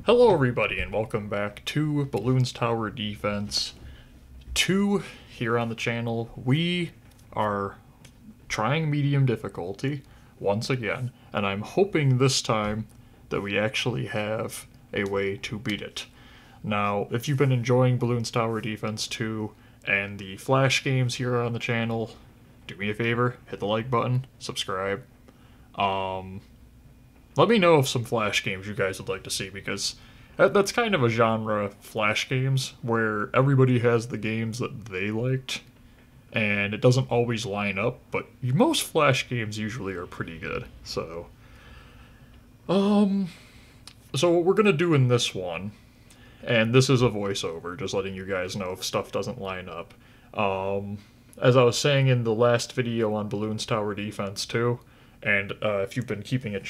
Hello everybody and welcome back to Bloons Tower Defense 2 here on the channel. We are trying medium difficulty once again, and I'm hoping this time that we actually have a way to beat it. Now, if you've been enjoying Bloons Tower Defense 2 and the Flash games here on the channel, do me a favor, hit the like button, subscribe. Let me know of some Flash games you guys would like to see, because that's kind of a genre, Flash games, where everybody has the games that they liked, and it doesn't always line up, but most Flash games usually are pretty good. So what we're gonna do in this one, and this is a voiceover, just letting you guys know if stuff doesn't line up. As I was saying in the last video on Bloons Tower Defense 2, and if you've been keeping a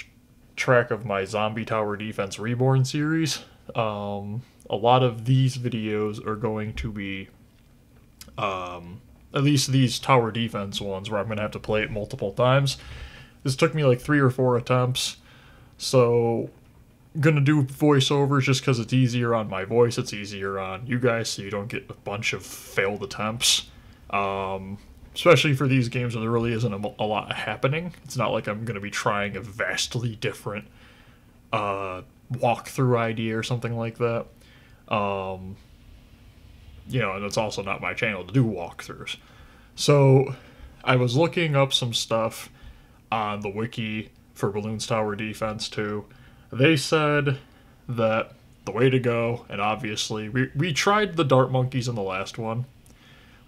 track of my Zombie Tower Defense Reborn series, a lot of these videos are going to be, at least these tower defense ones, where I'm going to have to play it multiple times. This took me like 3 or 4 attempts, so I'm going to do voiceovers just because it's easier on my voice, it's easier on you guys, so you don't get a bunch of failed attempts. Especially for these games where there really isn't a lot happening. It's not like I'm going to be trying a vastly different walkthrough idea or something like that. And it's also not my channel to do walkthroughs. So I was looking up some stuff on the wiki for Bloons Tower Defense 2. They said that the way to go, and obviously we tried the dart monkeys in the last one.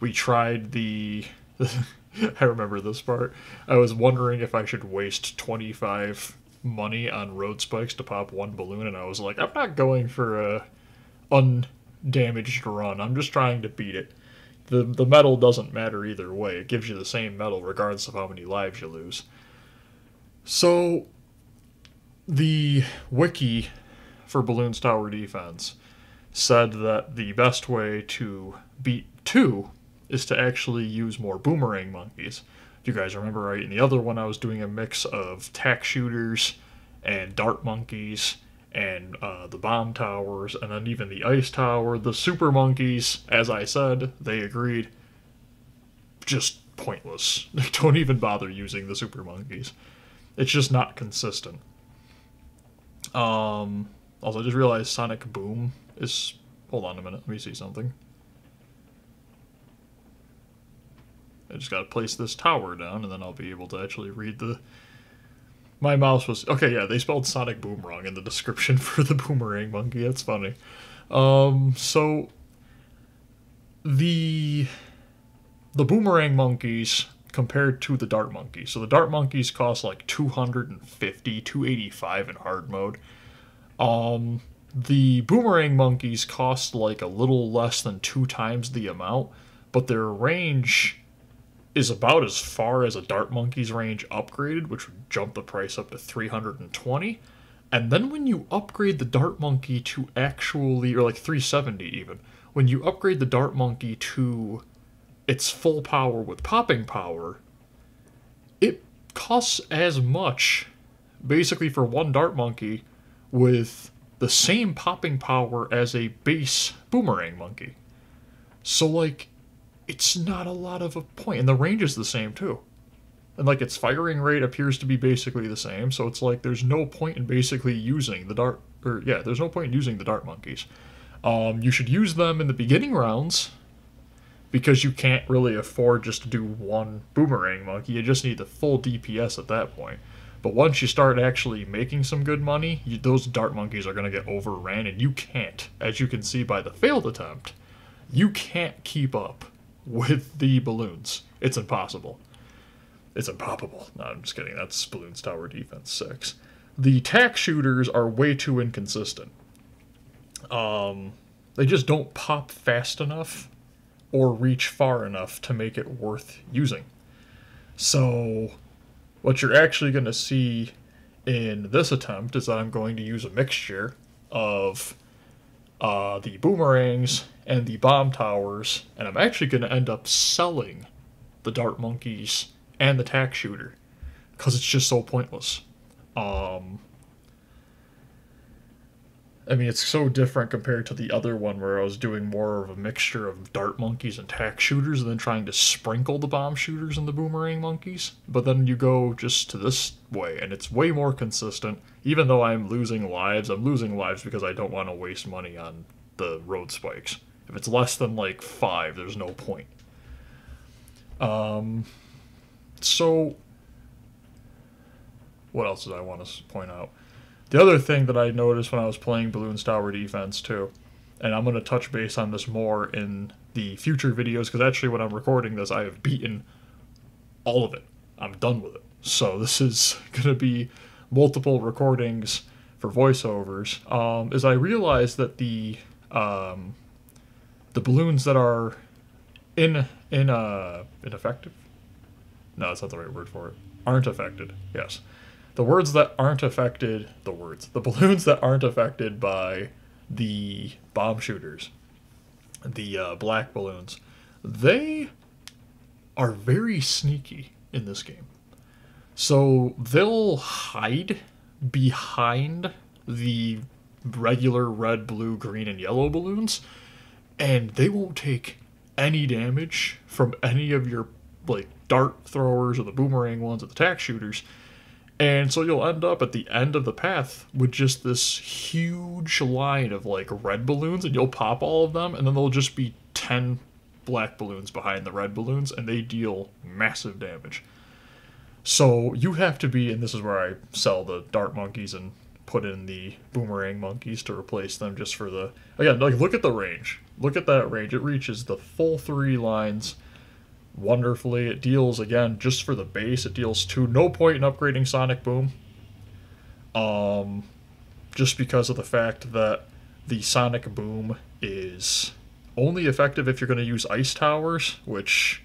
We tried the... I remember this part. I was wondering if I should waste 25 money on road spikes to pop one balloon, and I was like, I'm not going for a undamaged run. I'm just trying to beat it. The medal doesn't matter either way. It gives you the same medal regardless of how many lives you lose. So, the wiki for Bloons Tower Defense said that the best way to beat 2 is to actually use more boomerang monkeys. If you guys remember right, in the other one I was doing a mix of TACK shooters and dart monkeys and the bomb towers, and then even the ice tower. The super monkeys, as I said, they agreed, just pointless. Don't even bother using the super monkeys. It's just not consistent. Also, I just realized Sonic Boom is... Hold on a minute, let me see something. I just gotta place this tower down, and then I'll be able to actually read the... My mouse was... Okay, yeah, they spelled Sonic Boom wrong in the description for the boomerang monkey. That's funny. So... The boomerang monkeys compared to the dart monkeys. So the dart monkeys cost like $250, $285 in hard mode. The boomerang monkeys cost like a little less than 2 times the amount, but their range is about as far as a dart monkey's range upgraded, which would jump the price up to $320. And then when you upgrade the dart monkey to actually, or like $370 even, when you upgrade the dart monkey to its full power with popping power, it costs as much, basically, for one dart monkey with the same popping power as a base boomerang monkey. So, like, it's not a lot of a point, and the range is the same too, and like its firing rate appears to be basically the same. So it's like there's no point in basically using the dart, there's no point in using the dart monkeys. You should use them in the beginning rounds because you can't really afford just to do one boomerang monkey. You just need the full DPS at that point. But once you start actually making some good money, those dart monkeys are going to get overran, and you can't, as you can see by the failed attempt, you can't keep up with the balloons. It's impossible. It's impossible. No, I'm just kidding. That's Bloons Tower Defense 6. The TACK shooters are way too inconsistent. They just don't pop fast enough or reach far enough to make it worth using. So what you're actually going to see in this attempt is that I'm going to use a mixture of the boomerangs and the bomb towers, and I'm actually going to end up selling the dart monkeys and the TACK shooter because it's just so pointless. I mean, it's so different compared to the other one where I was doing more of a mixture of dart monkeys and tack shooters and then trying to sprinkle the bomb shooters and the boomerang monkeys. But then you go just to this way, and it's way more consistent. Even though I'm losing lives because I don't want to waste money on the road spikes. If it's less than like 5, there's no point. So, what else did I want to point out? The other thing that I noticed when I was playing Bloons Tower Defense too, and I'm going to touch base on this more in the future videos, because actually when I'm recording this, I have beaten all of it. I'm done with it. So this is going to be multiple recordings for voiceovers. Is I realized that the balloons that are ineffective? No, that's not the right word for it. Aren't affected, yes. The balloons that aren't affected by the bomb shooters, the black balloons, they are very sneaky in this game. So they'll hide behind the regular red, blue, green, and yellow balloons, and they won't take any damage from any of your like dart throwers or the boomerang ones or the tack shooters. And so you'll end up at the end of the path with just this huge line of like red balloons, and you'll pop all of them, and then there'll just be 10 black balloons behind the red balloons, and they deal massive damage. So you have to be, and this is where I sell the dart monkeys and put in the boomerang monkeys to replace them just for the, again, like look at the range. Look at that range. It reaches the full 3 lines wonderfully. It deals, again, just for the base, it deals 2. No point in upgrading Sonic Boom. Just because of the fact that the Sonic Boom is only effective if you're going to use Ice Towers, which,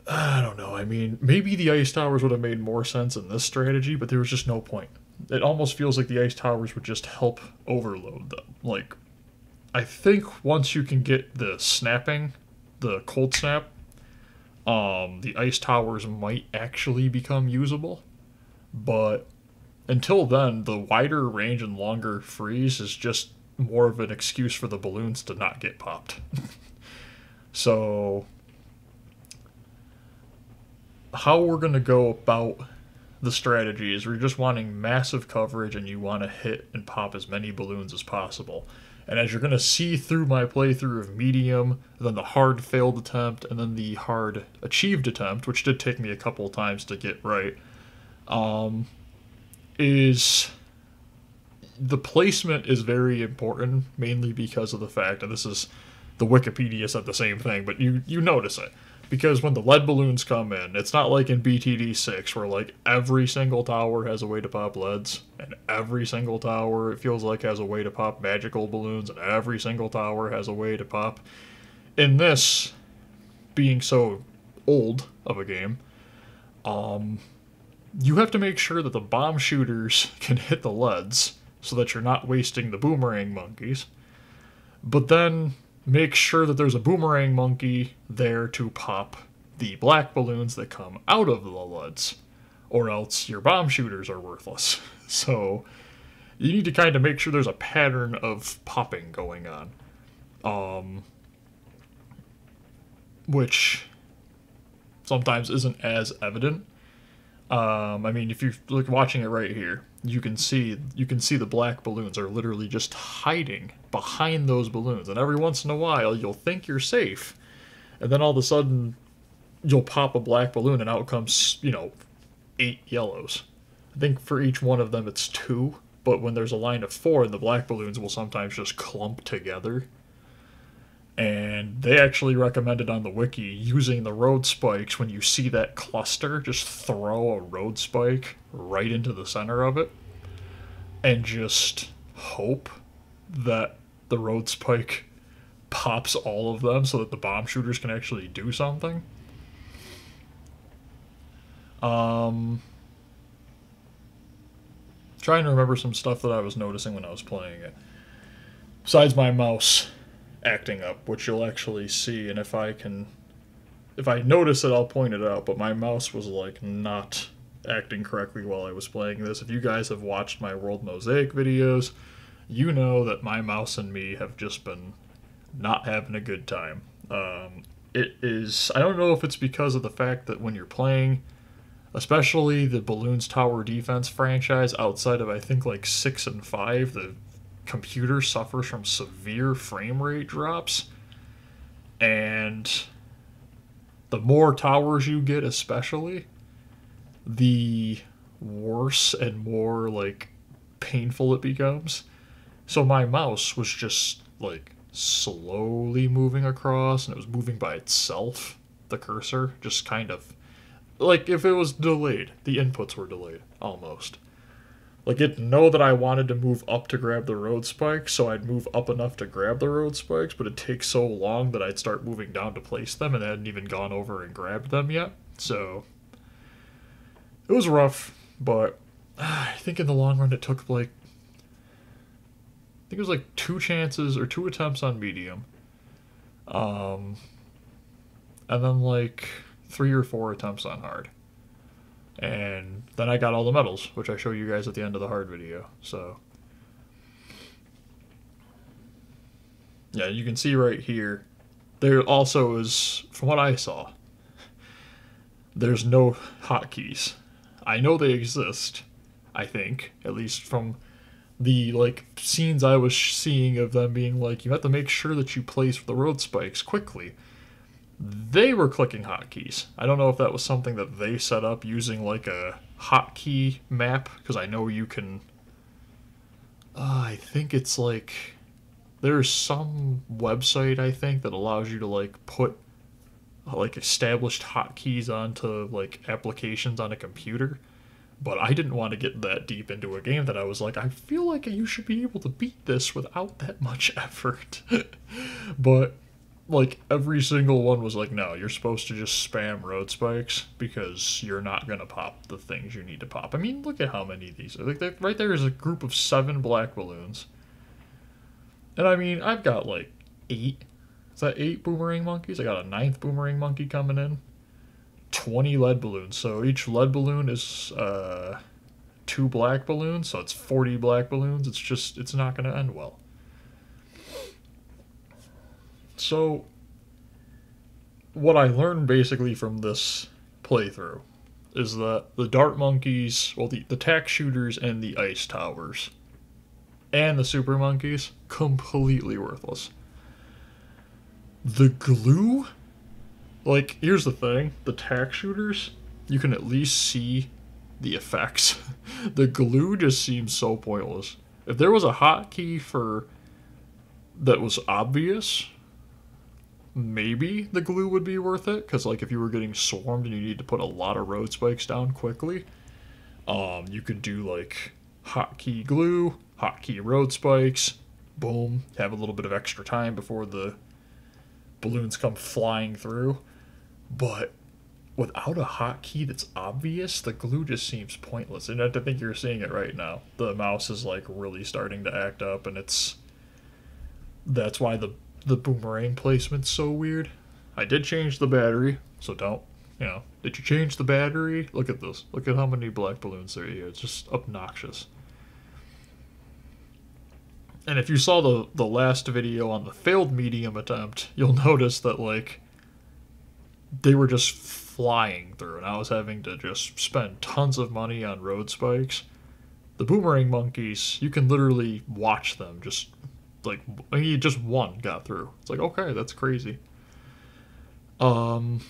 I don't know. I mean, maybe the Ice Towers would have made more sense in this strategy, but there was just no point. It almost feels like the Ice Towers would just help overload them. Like, I think once you can get the snapping, the cold snap, the ice towers might actually become usable, but until then, the wider range and longer freeze is just more of an excuse for the balloons to not get popped. So, how we're going to go about the strategy is we're just wanting massive coverage, and you want to hit and pop as many balloons as possible. And as you're going to see through my playthrough of medium, then the hard failed attempt, and then the hard achieved attempt, which did take me a couple of times to get right, is the placement is very important, mainly because of the fact, and this is, the Wikipedia said the same thing, but you notice it. Because when the lead balloons come in, it's not like in BTD 6 where like every single tower has a way to pop leads, and every single tower, it feels like, has a way to pop magical balloons, and every single tower has a way to pop. In this, being so old of a game, you have to make sure that the bomb shooters can hit the leads so that you're not wasting the boomerang monkeys. But then make sure that there's a boomerang monkey there to pop the black balloons that come out of the leads, or else your bomb shooters are worthless. So you need to kind of make sure there's a pattern of popping going on, which sometimes isn't as evident. I mean, if you're watching it right here, you can see the black balloons are literally just hiding behind those balloons, and every once in a while you'll think you're safe, and then all of a sudden you'll pop a black balloon and out comes, 8 yellows. I think for each one of them it's 2, but when there's a line of 4, and the black balloons will sometimes just clump together. And they actually recommended on the wiki using the road spikes. When you see that cluster, just throw a road spike right into the center of it and just hope that the road spike pops all of them so that the bomb shooters can actually do something. Trying to remember some stuff that I was noticing when I was playing it. Besides my mouse acting up, which you'll actually see, and if I notice it, I'll point it out, but my mouse was like not acting correctly while I was playing this. If you guys have watched my World Mosaic videos, you know that my mouse and me have just been not having a good time. It is, I don't know if it's because of the fact that when you're playing, especially the Bloons Tower Defense franchise, outside of I think like 6 and 5, the computer suffers from severe frame rate drops. And the more towers you get, especially, the worse and more like painful it becomes. So my mouse was just like slowly moving across, and it was moving by itself. The cursor just kind of like if it was delayed, the inputs were delayed almost. Like it know that I wanted to move up to grab the road spikes, so I'd move up enough to grab the road spikes, but it takes so long that I'd start moving down to place them, and I hadn't even gone over and grabbed them yet. So it was rough, but I think in the long run it took like, I think it was like 2 chances or 2 attempts on medium, and then like 3 or 4 attempts on hard. And then I got all the medals, which I show you guys at the end of the hard video. So yeah, you can see right here, there also is, from what I saw, there's no hotkeys. I know they exist, I think, at least from the like scenes I was seeing of them being like, you have to make sure that you place the road spikes quickly. They were clicking hotkeys. I don't know if that was something that they set up using like a hotkey map, because I know you can, I think it's like, there's some website I think that allows you to like put like established hotkeys onto like applications on a computer. But I didn't want to get that deep into a game that I was like, I feel like you should be able to beat this without that much effort. But like every single one was like, no, you're supposed to just spam road spikes because you're not going to pop the things you need to pop. I mean, look at how many of these are. Like right there is a group of 7 black balloons. And I mean, I've got like 8. Is that 8 boomerang monkeys? I got a 9th boomerang monkey coming in. 20 lead balloons. So each lead balloon is 2 black balloons. So it's 40 black balloons. It's not going to end well. So, what I learned basically from this playthrough is that the dart monkeys, well, the tack shooters and the ice towers, and the super monkeys, completely worthless. The glue, like, here's the thing, the tack shooters, you can at least see the effects. The glue just seems so pointless. If there was a hotkey for that was obvious, maybe the glue would be worth it, because like if you were getting swarmed and you need to put a lot of road spikes down quickly, you could do like hotkey glue, hotkey road spikes, boom, have a little bit of extra time before the balloons come flying through. But without a hotkey that's obvious, the glue just seems pointless. And I think you're seeing it right now. The mouse is like really starting to act up, and that's why the boomerang placement's so weird. I did change the battery, so don't, did you change the battery? Look at this. Look at how many black balloons there are here. It's just obnoxious. And if you saw the last video on the failed medium attempt, you'll notice that, like, they were just flying through, and I was having to just spend tons of money on road spikes. The boomerang monkeys, you can literally watch them just like, I mean, just one got through. It's like, okay, that's crazy. And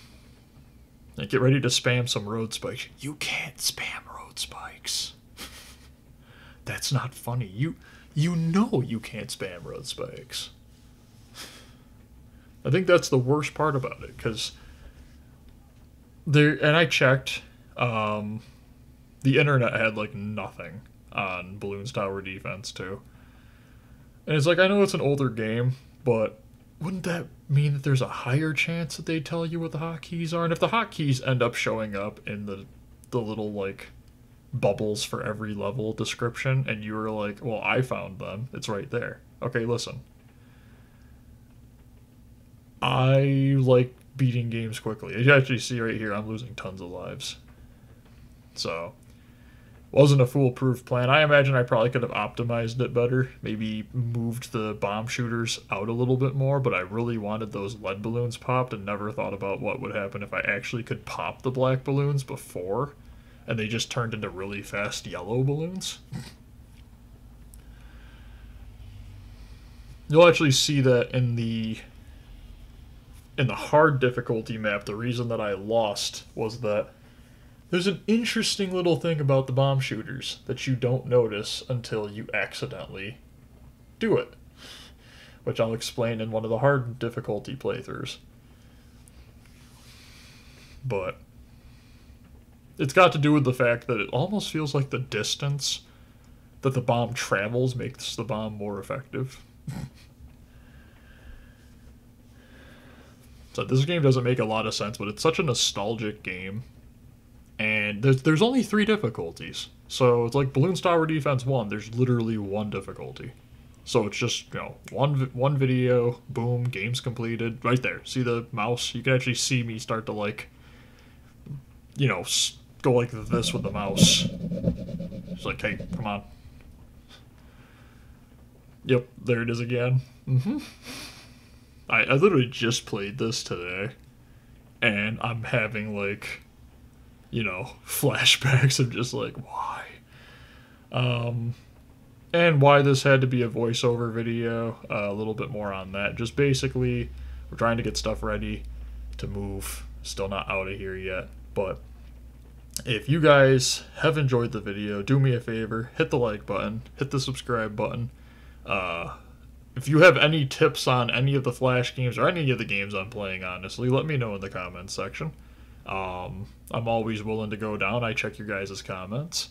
get ready to spam some road spikes. You can't spam road spikes. That's not funny. You know you can't spam road spikes. I think that's the worst part about it, because and I checked, the internet had like nothing on Bloons Tower Defense too. And it's like, I know it's an older game, but wouldn't that mean that there's a higher chance that they tell you what the hotkeys are? And if the hotkeys end up showing up in the little, like, bubbles for every level description, and you were like, well, I found them, it's right there. Okay, listen. I like beating games quickly. As you actually see right here, I'm losing tons of lives. So, wasn't a foolproof plan. I imagine I probably could have optimized it better. Maybe moved the bomb shooters out a little bit more, but I really wanted those lead balloons popped and never thought about what would happen if I actually could pop the black balloons before, and they just turned into really fast yellow balloons. You'll actually see that in the hard difficulty map. The reason that I lost was that there's an interesting little thing about the bomb shooters that you don't notice until you accidentally do it, which I'll explain in one of the hard difficulty playthroughs. But it's got to do with the fact that it almost feels like the distance that the bomb travels makes the bomb more effective. So this game doesn't make a lot of sense, but it's such a nostalgic game. And there's only 3 difficulties. So it's like Bloons Tower Defense 1, there's literally 1 difficulty. So it's just, one video, boom, game's completed, right there. See the mouse? You can actually see me start to, like, go like this with the mouse. It's like, hey, come on. Yep, there it is again. I literally just played this today, and I'm having, like, flashbacks of just like, why? And why this had to be a voiceover video, a little bit more on that. Just basically, we're trying to get stuff ready to move. Still not out of here yet, but if you guys have enjoyed the video, do me a favor, hit the like button, hit the subscribe button. If you have any tips on any of the Flash games or any of the games I'm playing, honestly, let me know in the comments section. I'm always willing to go down. I check your guys' comments,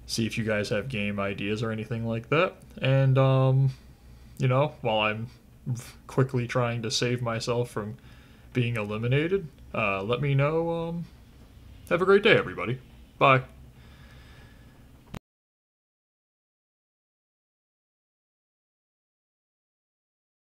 see if you guys have game ideas or anything like that. And, while I'm quickly trying to save myself from being eliminated, let me know. Have a great day, everybody. Bye.